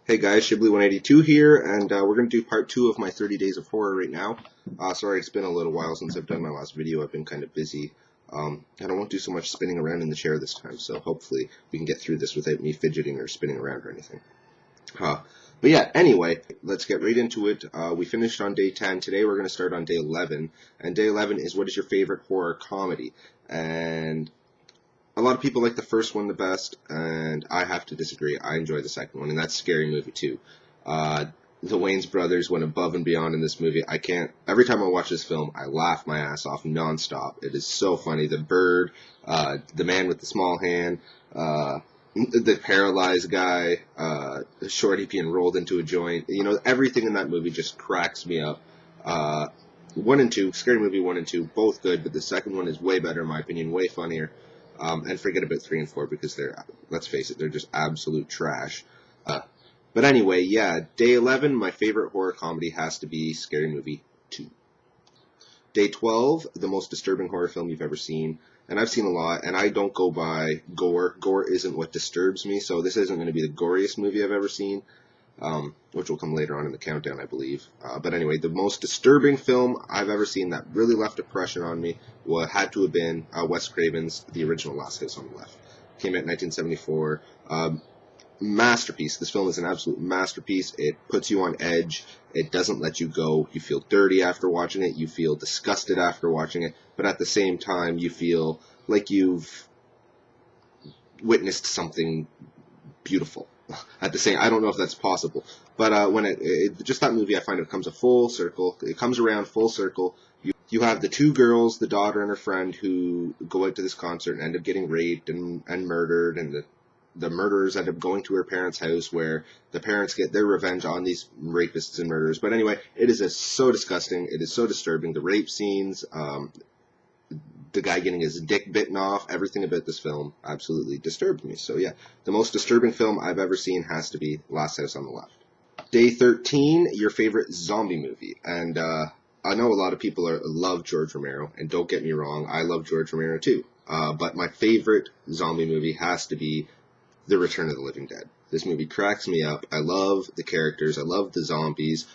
Hey guys, Shibley182 here, and we're going to do part 2 of my 30 Days of Horror right now. Sorry, it's been a little while since I've done my last video. I've been kind of busy, and I won't do so much spinning around in the chair this time, so hopefully we can get through this without me fidgeting or spinning around or anything. But yeah, anyway, let's get right into it. We finished on day 10. Today we're going to start on day 11, and day 11 is what is your favorite horror comedy? And a lot of people like the first one the best, and I have to disagree. I enjoy the second one, and that's Scary Movie 2. The Wayans brothers went above and beyond in this movie. Every time I watch this film, I laugh my ass off nonstop. It is so funny. The bird, the man with the small hand, the paralyzed guy, the shorty being rolled into a joint. You know, everything in that movie just cracks me up. 1 and 2, Scary Movie 1 and 2, both good, but the second one is way better in my opinion, way funnier. And forget about 3 and 4 because let's face it, they're just absolute trash. But anyway, yeah, day 11, my favorite horror comedy has to be Scary Movie 2. Day 12, the most disturbing horror film you've ever seen. And I've seen a lot, and I don't go by gore. Gore isn't what disturbs me, so this isn't going to be the goriest movie I've ever seen. Which will come later on in the countdown, I believe. But anyway, the most disturbing film I've ever seen that really left an impression on me had to have been Wes Craven's The Original Last House on the Left. Came out in 1974. Masterpiece. This film is an absolute masterpiece. It puts you on edge. It doesn't let you go. You feel dirty after watching it. You feel disgusted after watching it. But at the same time, you feel like you've witnessed something beautiful. At the same, I don't know if that's possible, but when just that movie, I find it comes a full circle. It comes around full circle. You have the two girls, the daughter and her friend, who go out to this concert and end up getting raped and murdered, and the murderers end up going to her parents' house where the parents get their revenge on these rapists and murderers. But anyway, it is so disgusting. It is so disturbing. The rape scenes, the guy getting his dick bitten off, everything about this film absolutely disturbed me. So yeah, the most disturbing film I've ever seen has to be Last House on the Left. Day 13, your favorite zombie movie. And I know a lot of people love George Romero, and don't get me wrong, I love George Romero too. But my favorite zombie movie has to be The Return of the Living Dead. This movie cracks me up. I love the characters. I love the zombies.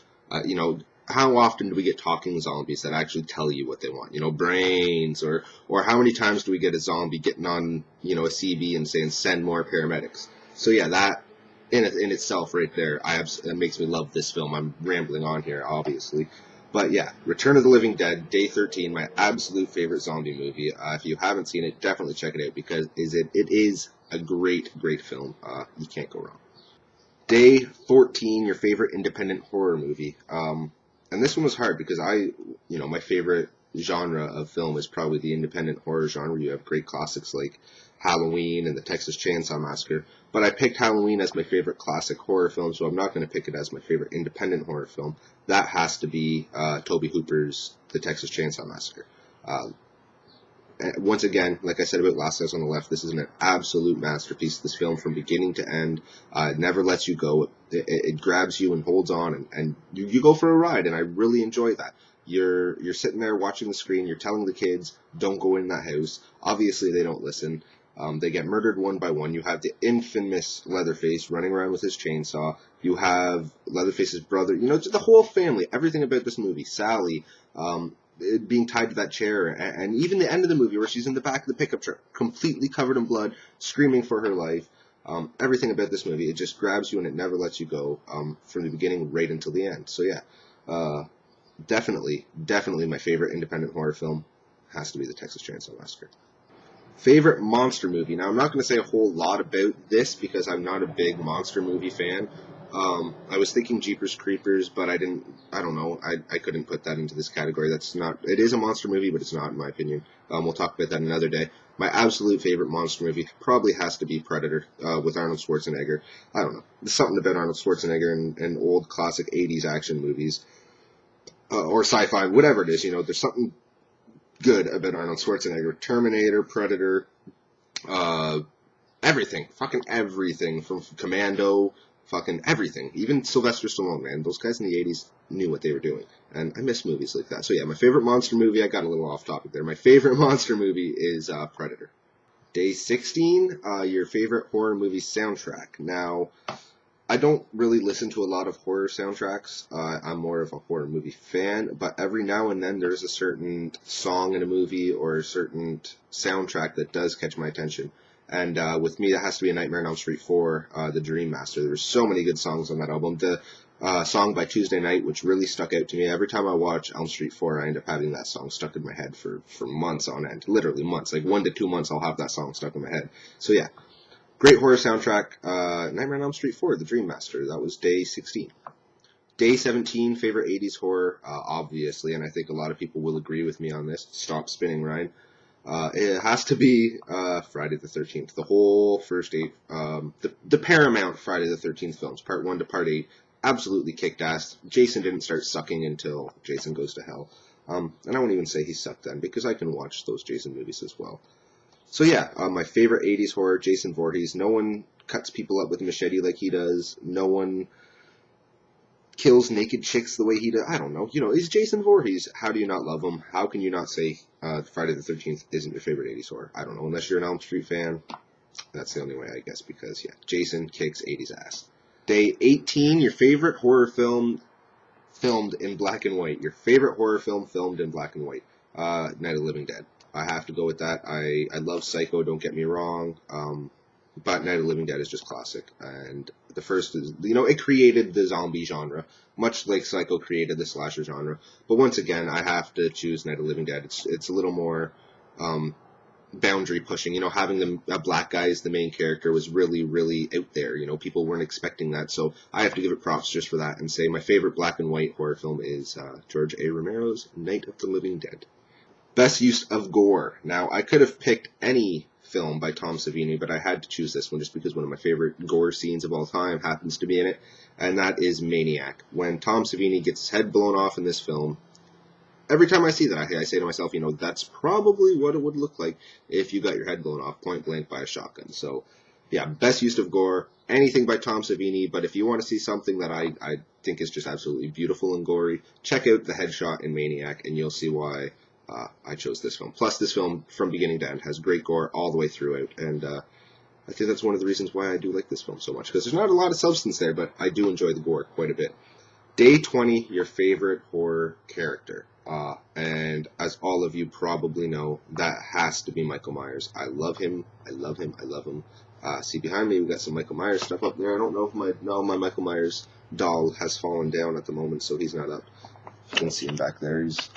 How often do we get talking zombies that actually tell you what they want? Brains, or how many times do we get a zombie getting on, a CB and saying, send more paramedics? So yeah, that in itself right there, it makes me love this film. I'm rambling on here, obviously. But yeah, Return of the Living Dead, Day 13, my absolute favorite zombie movie. If you haven't seen it, definitely check it out because it is a great, great film. You can't go wrong. Day 14, your favorite independent horror movie. And this one was hard because my favorite genre of film is probably the independent horror genre. You have great classics like Halloween and the Texas Chainsaw Massacre. But I picked Halloween as my favorite classic horror film, so I'm not going to pick it as my favorite independent horror film. That has to be Tobe Hooper's The Texas Chainsaw Massacre. Once again, like I said about Last House on the Left, this is an absolute masterpiece. This film, from beginning to end, it never lets you go. It grabs you and holds on, and you go for a ride, and I really enjoy that. You're sitting there watching the screen, you're telling the kids, don't go in that house. Obviously, they don't listen. They get murdered one by one. You have the infamous Leatherface running around with his chainsaw. You have Leatherface's brother, the whole family, everything about this movie. Sally, being tied to that chair, and even the end of the movie where she's in the back of the pickup truck, completely covered in blood, screaming for her life. Everything about this movie, it just grabs you and it never lets you go from the beginning right until the end. So yeah, definitely my favorite independent horror film has to be The Texas Chainsaw Massacre. Favorite monster movie. Now, I'm not going to say a whole lot about this because I'm not a big monster movie fan. I was thinking Jeepers Creepers, but I don't know. I couldn't put that into this category. It is a monster movie, but it's not, in my opinion. We'll talk about that another day. My absolute favorite monster movie probably has to be Predator, with Arnold Schwarzenegger. I don't know. There's something about Arnold Schwarzenegger in old classic 80s action movies, or sci-fi, whatever it is, there's something good about Arnold Schwarzenegger. Terminator, Predator, everything. Fucking everything. From Commando, fucking everything. Even Sylvester Stallone, man. Those guys in the 80s knew what they were doing. And I miss movies like that. So yeah, my favorite monster movie, I got a little off topic there. My favorite monster movie is Predator. Day 16, your favorite horror movie soundtrack. Now, I don't really listen to a lot of horror soundtracks. I'm more of a horror movie fan, but every now and then there's a certain song in a movie or a certain soundtrack that does catch my attention. And with me, that has to be A Nightmare on Elm Street 4, The Dream Master. There's so many good songs on that album. The song by Tuesday Night, which really stuck out to me. Every time I watch Elm Street 4, I end up having that song stuck in my head for months on end. Literally months. Like 1 to 2 months, I'll have that song stuck in my head. So yeah. Great horror soundtrack, Nightmare on Elm Street 4, The Dream Master. That was day 16. Day 17, favorite 80s horror, obviously, and I think a lot of people will agree with me on this. Stop spinning, Ryan. It has to be Friday the 13th. The whole first 8, the Paramount Friday the 13th films, part 1 to part 8, absolutely kicked ass. Jason didn't start sucking until Jason Goes to Hell. And I won't even say he sucked then, because I can watch those Jason movies as well. So yeah, my favorite 80s horror, Jason Voorhees. No one cuts people up with a machete like he does. No one kills naked chicks the way he does. I don't know. He's Jason Voorhees. How do you not love him? How can you not say Friday the 13th isn't your favorite 80s horror? I don't know. Unless you're an Elm Street fan, that's the only way, I guess, because, yeah, Jason kicks 80s ass. Day 18, your favorite horror film filmed in black and white. Your favorite horror film filmed in black and white. Night of the Living Dead. I have to go with that. I love Psycho, don't get me wrong, but Night of the Living Dead is just classic. And the first is, it created the zombie genre, much like Psycho created the slasher genre. But once again, I have to choose Night of the Living Dead. It's a little more boundary pushing. Having a black guy as the main character was really, really out there. People weren't expecting that. So I have to give it props just for that and say my favorite black and white horror film is George A. Romero's Night of the Living Dead. Best use of gore. Now, I could have picked any film by Tom Savini, but I had to choose this one just because one of my favorite gore scenes of all time happens to be in it, and that is Maniac. When Tom Savini gets his head blown off in this film, every time I see that, I say to myself, that's probably what it would look like if you got your head blown off point blank by a shotgun. So, yeah, best use of gore, anything by Tom Savini, but if you want to see something that I think is just absolutely beautiful and gory, check out the headshot in Maniac, and you'll see why I chose this film. Plus, this film, from beginning to end, has great gore all the way throughout, and I think that's one of the reasons why I do like this film so much, because there's not a lot of substance there, but I do enjoy the gore quite a bit. Day 20, your favorite horror character. And as all of you probably know, that has to be Michael Myers. I love him. I love him. I love him. See, behind me, we've got some Michael Myers stuff up there. I don't know if my Michael Myers doll has fallen down at the moment, so he's not up. You can see him back there. He's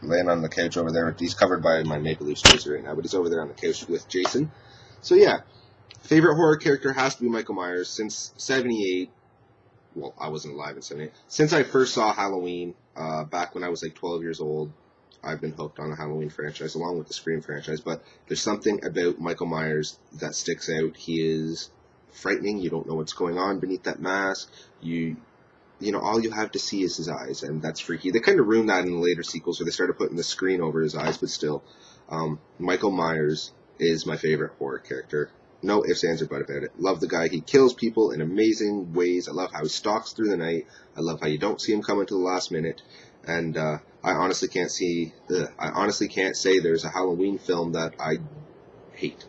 laying on the couch over there. He's covered by my Maple Leafs jersey right now, but he's over there on the couch with Jason. So yeah, favorite horror character has to be Michael Myers. Since 78, well, I wasn't alive in 78. Since I first saw Halloween, back when I was like 12 years old, I've been hooked on the Halloween franchise, along with the Scream franchise. But there's something about Michael Myers that sticks out. He is frightening. You don't know what's going on beneath that mask. All you have to see is his eyes, and that's freaky. They kind of ruined that in the later sequels, where they started putting the screen over his eyes, but still, Michael Myers is my favorite horror character. No ifs, ands, or buts about it. Love the guy. He kills people in amazing ways. I love how he stalks through the night. I love how you don't see him come until the last minute. And I honestly can't say there's a Halloween film that I hate.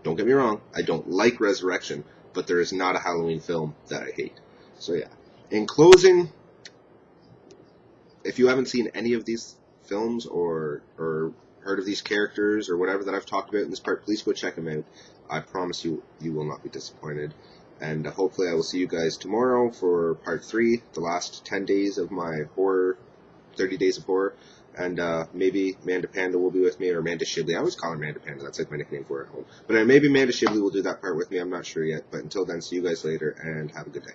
Don't get me wrong. I don't like Resurrection, but there is not a Halloween film that I hate. So yeah. In closing, if you haven't seen any of these films or heard of these characters or whatever that I've talked about in this part, please go check them out. I promise you will not be disappointed. And hopefully I will see you guys tomorrow for part 3, the last 10 days of my 30 days of horror. And maybe Amanda Panda will be with me, or Amanda Shibley. I always call her Amanda Panda. That's like my nickname for her at home. But maybe Amanda Shibley will do that part with me. I'm not sure yet. But until then, see you guys later, and have a good day.